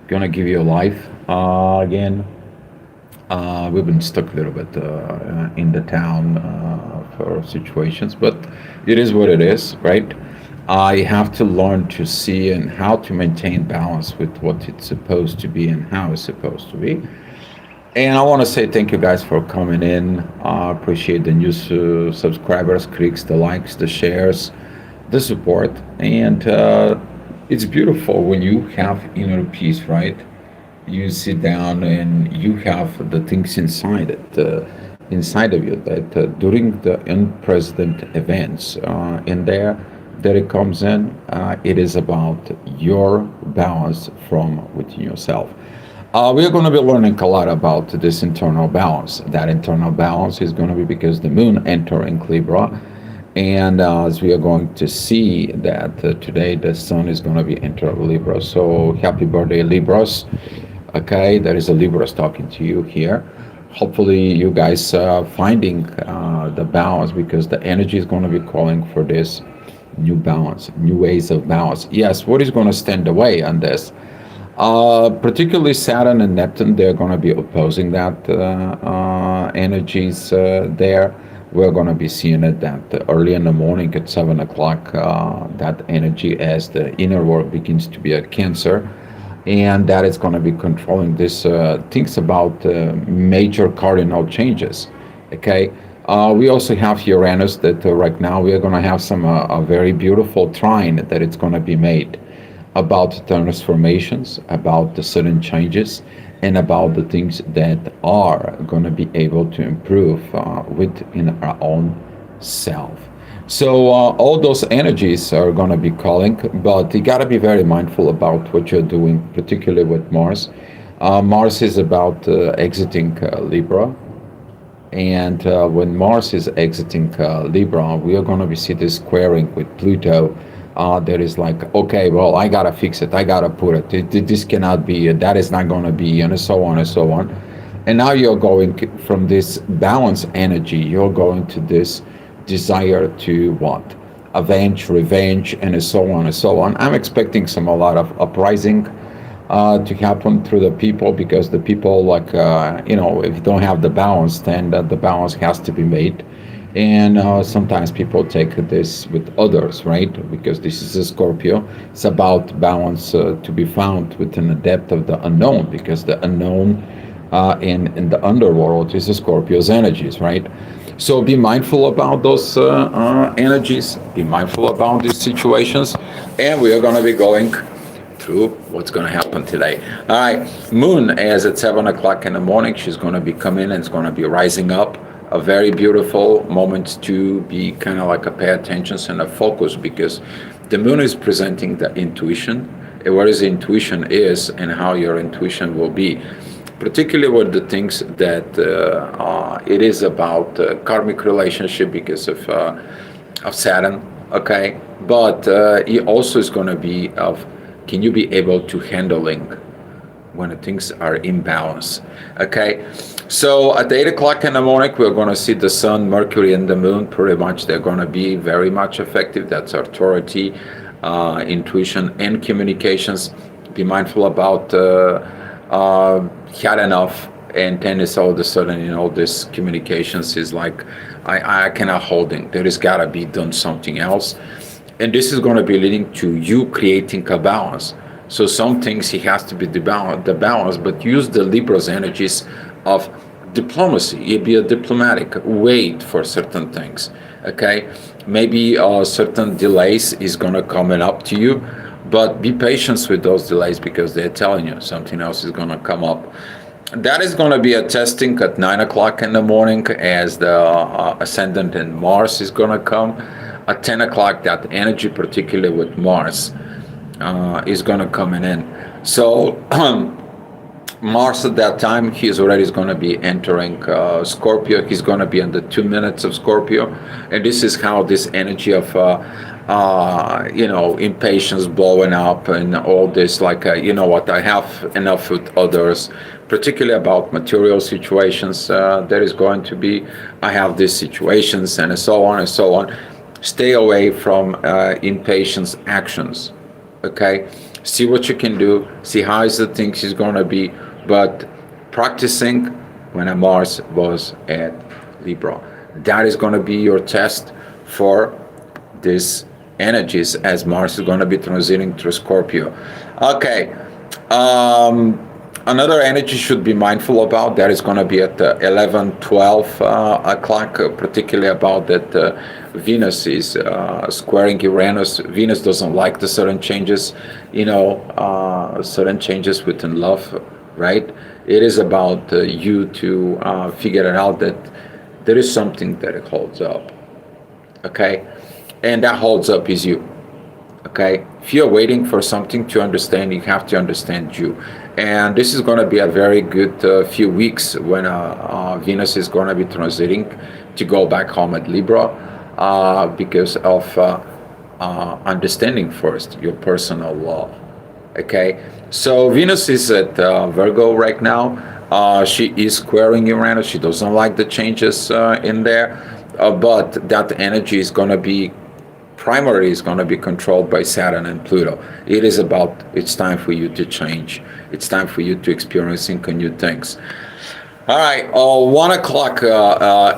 Gonna give you a life again. We've been stuck a little bit in the town for situations, but it is what it is, right? I have to learn to see and how to maintain balance with what it's supposed to be and how it's supposed to be. And I want to say thank you guys for coming in. I appreciate the new subscribers, clicks, the likes, the shares, the support. And it's beautiful when you have inner peace, right? You sit down and you have the things inside of you that during the unprecedented events in there that it comes in, it is about your balance from within yourself. We are going to be learning a lot about this internal balance. That internal balance is going to be because the moon entering Libra, and as we are going to see that today the sun is going to be enter Libra. So happy birthday, Libras. Okay, there is a Libras talking to you here. Hopefully you guys finding the balance because the energy is going to be calling for this new balance, new ways of balance. Yes, what is going to stand away on this? Particularly Saturn and Neptune, they're going to be opposing that energies there. We're going to be seeing it that early in the morning at 7 o'clock, that energy as the inner work begins to be at Cancer, and that is going to be controlling this things about major cardinal changes. Okay. We also have Uranus that right now we are going to have some a very beautiful trine that it's going to be made about transformations, about the sudden changes, and about the things that are going to be able to improve within our own self. So all those energies are going to be calling, but you got to be very mindful about what you're doing, particularly with Mars. Mars is about exiting Libra, and when Mars is exiting Libra, we are going to be see this squaring with Pluto. That is like, okay, well, I gotta fix it. I gotta put it. This cannot be. That is not going to be, and so on and so on. And now you're going from this balance energy. You're going to this desire to what? Avenge, revenge, and so on and so on. I'm expecting some a lot of uprising to happen through the people because the people like if you don't have the balance, then the balance has to be made. And sometimes people take this with others, right? Because this is a Scorpio. It's about balance to be found within the depth of the unknown, because the unknown in the underworld is the Scorpio's energies, right? So be mindful about those energies. Be mindful about these situations, and we are going to be going through what's going to happen today. All right, Moon is at 7 o'clock in the morning. She's going to be coming and it's going to be rising up. A very beautiful moment to be kind of like a pay attention and a focus, because the moon is presenting the intuition, what is intuition is and how your intuition will be, particularly with the things that it is about karmic relationship because of Saturn, okay, but it also is going to be of can you be able to handling when things are in balance, okay. So at 8 o'clock in the morning, we're going to see the sun, Mercury, and the moon. Pretty much they're going to be very much effective. That's authority, intuition, and communications. Be mindful about had enough, and then it's all of a sudden, this communications is like, I cannot holding. There has got to be done something else. And this is going to be leading to you creating a balance. So some things he has to be the balance, but use the Libra's energies of diplomacy. It'd be a diplomatic wait for certain things. Okay, maybe certain delays is gonna coming up to you, but be patient with those delays because they're telling you something else is gonna come up. That is going to be a testing at 9 o'clock in the morning as the ascendant in Mars is going to come. At 10 o'clock, that energy, particularly with Mars, is going to come in. So Mars at that time, he's already going to be entering Scorpio. He's going to be in the 2 minutes of Scorpio. And this is how this energy of impatience blowing up and all this, like, what, I have enough with others, particularly about material situations. There is going to be, I have these situations and so on and so on. Stay away from impatience actions, okay? See what you can do, see how is the things is going to be, but practicing when a Mars was at Libra. That is going to be your test for these energies as Mars is going to be transiting through Scorpio. Okay. Um, Another energy should be mindful about that is going to be at 11, 12 o'clock, particularly about that Venus is squaring Uranus. Venus doesn't like the sudden changes, sudden changes within love, right? It is about you to figure it out that there is something that it holds up, okay? And that holds up is you. Okay, if you're waiting for something to understand, you have to understand you. And this is going to be a very good few weeks when Venus is going to be transiting to go back home at Libra because of understanding first your personal law. Okay, so Venus is at Virgo right now. She is squaring Uranus. She doesn't like the changes in there, but that energy is going to be primary is going to be controlled by Saturn and Pluto. It's time for you to change. It's time for you to experiencing new things. All right, 1 o'clock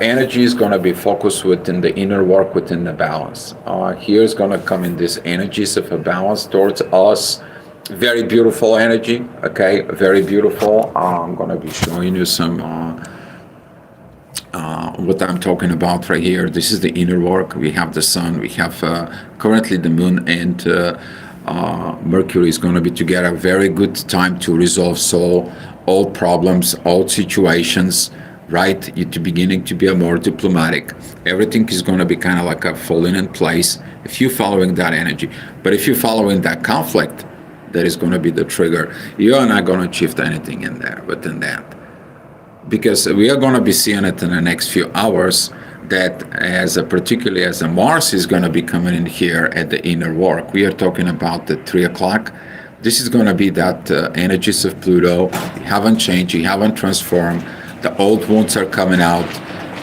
energy is going to be focused within the inner work, within the balance. Here's going to come in these energies of a balance towards us. Very beautiful energy, okay, very beautiful. I'm going to be showing you some what I'm talking about right here. This is the inner work. We have the sun, we have currently the moon and Mercury is going to be together. Very good time to resolve all problems, all situations, right? You're beginning to be a more diplomatic. Everything is going to be kind of like a falling in place if you're following that energy. But if you're following that conflict, that is going to be the trigger. You're not going to achieve anything in there within that. Because we are going to be seeing it in the next few hours that particularly as a Mars is going to be coming in here at the inner work. We are talking about the 3 o'clock. This is going to be that energies of Pluto. You haven't changed, you haven't transformed. The old wounds are coming out.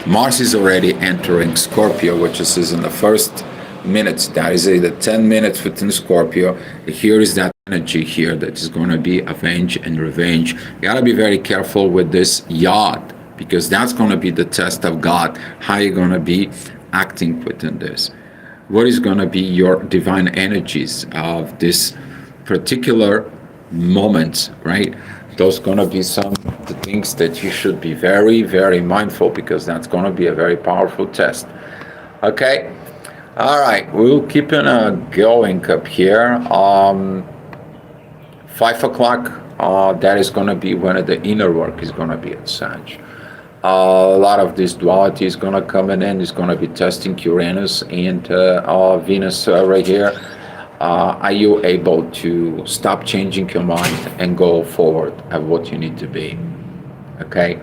Mars is already entering Scorpio, which is in the first minutes. That is the 10 minutes within Scorpio. Here is that energy here that is going to be avenge and revenge. You got to be very careful with this yacht because that's going to be the test of God. How you're going to be acting within this. What is going to be your divine energies of this particular moment, right? Those going to be some of the things that you should be very, very mindful because that's going to be a very powerful test. Okay. All right. We'll keep on going up here. 5 o'clock, that is going to be when the inner work is going to be at Sag. A lot of this duality is going to come in, is going to be testing Uranus and Venus right here. Are you able to stop changing your mind and go forward at what you need to be? Okay?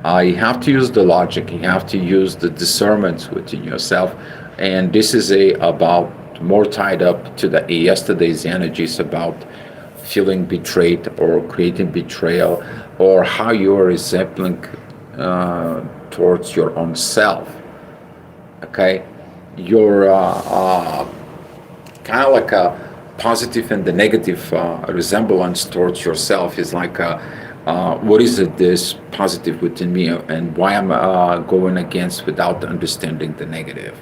You have to use the logic, you have to use the discernment within yourself. And this is about more tied up to the yesterday's energies about feeling betrayed or creating betrayal or how you are resembling towards your own self. Okay, you're kind of like a positive and the negative resemblance towards yourself is like what is it this positive within me and why I'm going against without understanding the negative.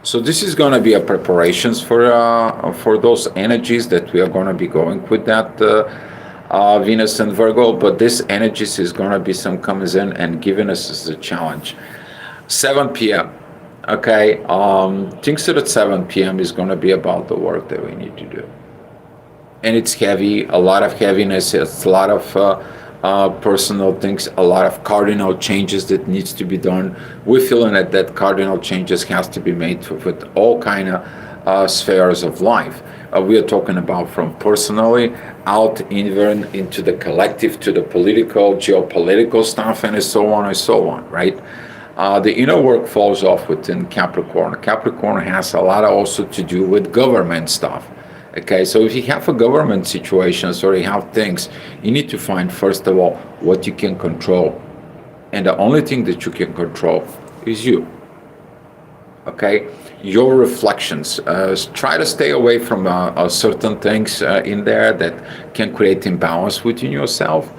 So this is going to be a preparations for those energies that we are going to be going with that Venus and Virgo. But this energies is going to be some comes in and giving us as a challenge. 7 p.m. Okay, things at 7 p.m. is going to be about the work that we need to do, and it's heavy. A lot of heaviness. It's a lot of personal things, a lot of cardinal changes that needs to be done. We're feeling that cardinal changes has to be made with all kind of spheres of life. We are talking about from personally out even into the collective to the political, geopolitical stuff, and so on and so on, right? The inner work falls off within Capricorn. Capricorn has a lot also to do with government stuff. Okay, so if you have a government situations or you have things, you need to find first of all what you can control. And the only thing that you can control is you. Okay, your reflections. Try to stay away from certain things in there that can create imbalance within yourself,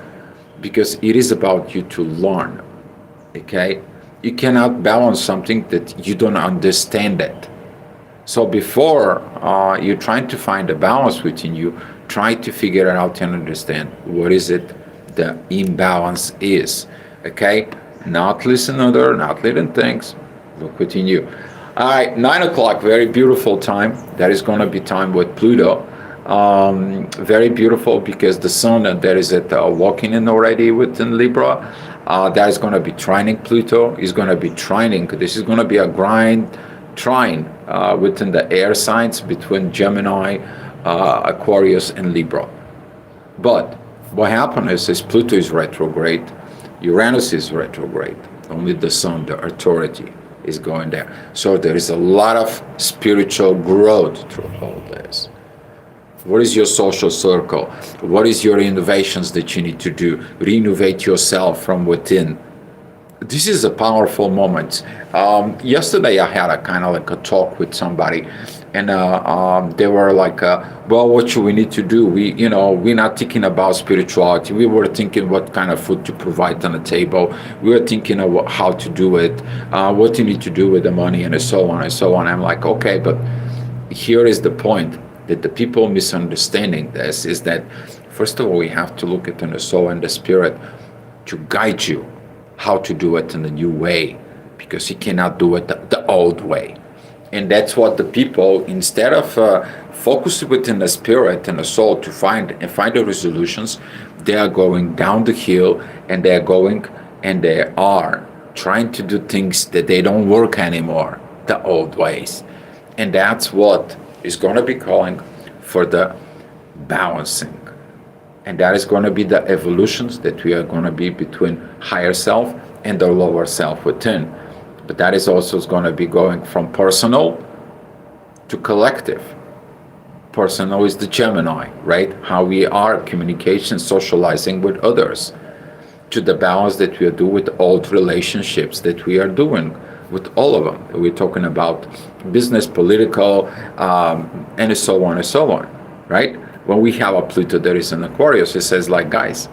because it is about you to learn. Okay, you cannot balance something that you don't understand it. So before you're trying to find a balance within you, try to figure it out and understand what is it the imbalance is. Okay, not listen other, not letting things. Look within you. All right, 9 o'clock, very beautiful time. That is going to be time with Pluto. Very beautiful because the sun that is at walking in already within Libra. That is going to be trining Pluto. Is going to be trining. This is going to be a grind trine within the air signs between Gemini, Aquarius, and Libra. But what happened is Pluto is retrograde, Uranus is retrograde. Only the sun, the authority, is going there. So there is a lot of spiritual growth through all this. What is your social circle? What is your innovations that you need to do? Renovate yourself from within. This is a powerful moment. Yesterday I had a kind of like a talk with somebody, and they were like, "Well, what should we need to do? We're not thinking about spirituality. We were thinking what kind of food to provide on the table. We were thinking of how to do it, what you need to do with the money, and so on and so on." I'm like, okay, but here is the point that the people misunderstanding this is that first of all we have to look at the soul and the spirit to guide you how to do it in a new way, because you cannot do it the old way. And that's what the people, instead of focusing within the spirit and the soul to find the resolutions, they are going down the hill, and they are trying to do things that they don't work anymore, the old ways. And that's what is going to be calling for the balancing. And that is going to be the evolutions that we are going to be between higher self and the lower self within. But that is also going to be going from personal to collective. Personal is the Gemini, right? How we are communication, socializing with others, to the balance that we are doing with old relationships that we are doing with all of them. We're talking about business, political, and so on, right? When we have a Pluto that is in Aquarius, it says like, guys,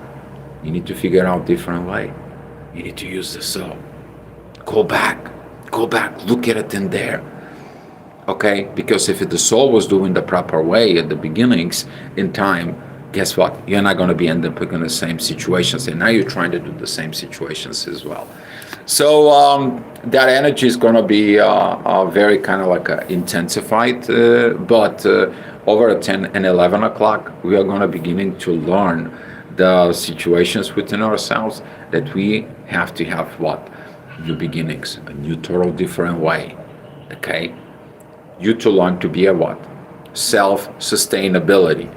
you need to figure out different way. You need to use the soul. Go back, look at it in there. Okay, because if the soul was doing the proper way at the beginnings in time, guess what? You're not going to be end up in the same situations, and now you're trying to do the same situations as well. So that energy is going to be very kind of like intensified, but over at 10 and 11 o'clock, we are going to beginning to learn the situations within ourselves that we have to have what? New beginnings, a new total different way, okay? You to learn to be a what? Self-sustainability.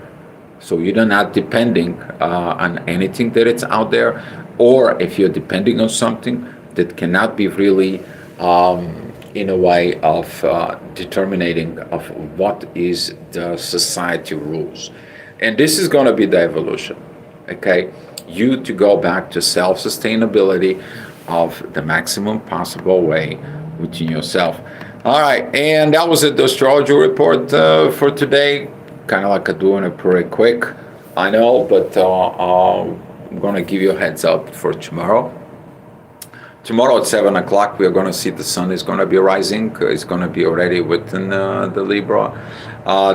So you're not depending on anything that it's out there, or if you're depending on something that cannot be really in a way of determining of what is the society rules. And this is going to be the evolution, okay? You to go back to self-sustainability of the maximum possible way within yourself. All right, and that was it, the astrology report for today. Kind of like doing it pretty quick, I know, but I'm going to give you a heads up for tomorrow. Tomorrow at 7 o'clock, we are going to see the sun is going to be rising. It's going to be already within the Libra.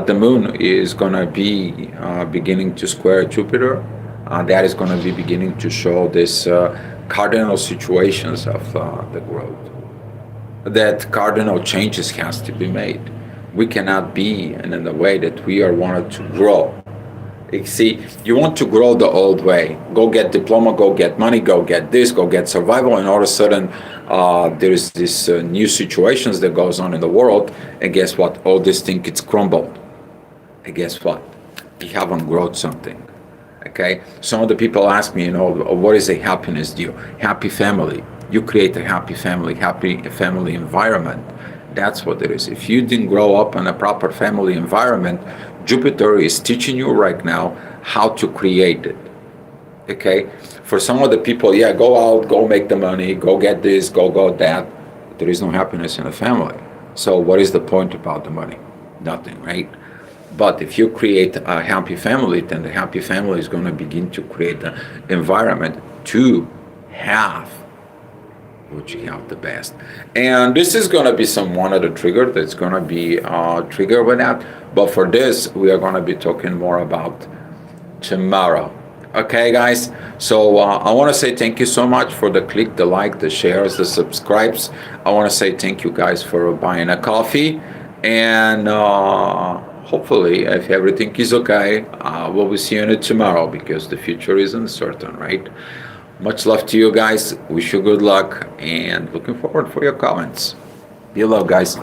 The moon is going to be beginning to square Jupiter. That is going to be beginning to show this cardinal situations of the growth. That cardinal changes has to be made. We cannot be in the way that we are wanted to grow. You see, you want to grow the old way. Go get diploma, go get money, go get this, go get survival, and all of a sudden there's this new situations that goes on in the world, and guess what? All this thing gets crumbled. And guess what? You haven't grown something. Okay? Some of the people ask me, what is a happiness deal? Happy family. You create a happy family environment. That's what it is. If you didn't grow up in a proper family environment, Jupiter is teaching you right now how to create it. Okay? For some of the people, yeah, go out, go make the money, go get this, go that. There is no happiness in the family. So what is the point about the money? Nothing, right? But if you create a happy family, then the happy family is going to begin to create the environment to have what you have the best. And this is going to be some one of the trigger that's going to be trigger with that. But for this, we are going to be talking more about tomorrow. Okay, guys. So I want to say thank you so much for the click, the like, the shares, the subscribes. I want to say thank you guys for buying a coffee, and hopefully, if everything is okay, we'll be seeing it tomorrow because the future is uncertain, right? Much love to you guys. Wish you good luck and looking forward for your comments. Be love, guys.